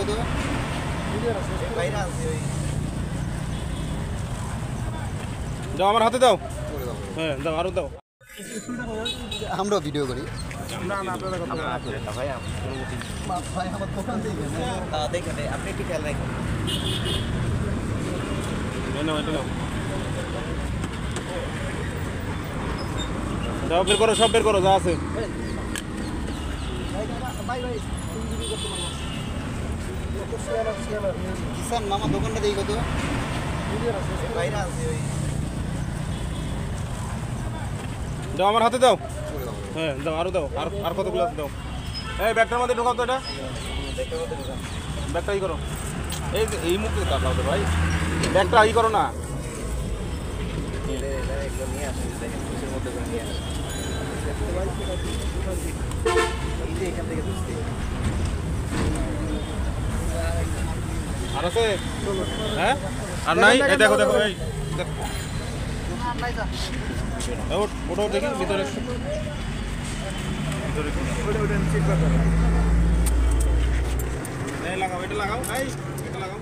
তো দাও আমার হাতে দাও। হ্যাঁ দাও, আরো দাও। আমরাও ভিডিও করি। ভাই আমার দোকান দেখেন আপনি একটু খেয়াল রাখেন। দাও, বের করো, সব বের করো যা আছে। কিষান মামা দোকানটা দেখি কত দাও আমার হাতে দাও। হ্যাঁ দাও, আরো দাও। আর কতগুলো আছে দাও। এই ব্যাগটার মধ্যে ঢোকাও তো এটা। ব্যাগটা ই করো। এই মুখে তাকাও তো ভাই, ব্যাগটা ই করো না। নিয়ে আসেন দেখেন খুশির মধ্যে করে নিয়ে আসেন। এখান থেকে আর আছে? হ্যাঁ আর নাই? এই দেখো দেখো, এই ওটা দেখি ভিতরে। লাগাও, এটা লাগাও, এটা লাগাও।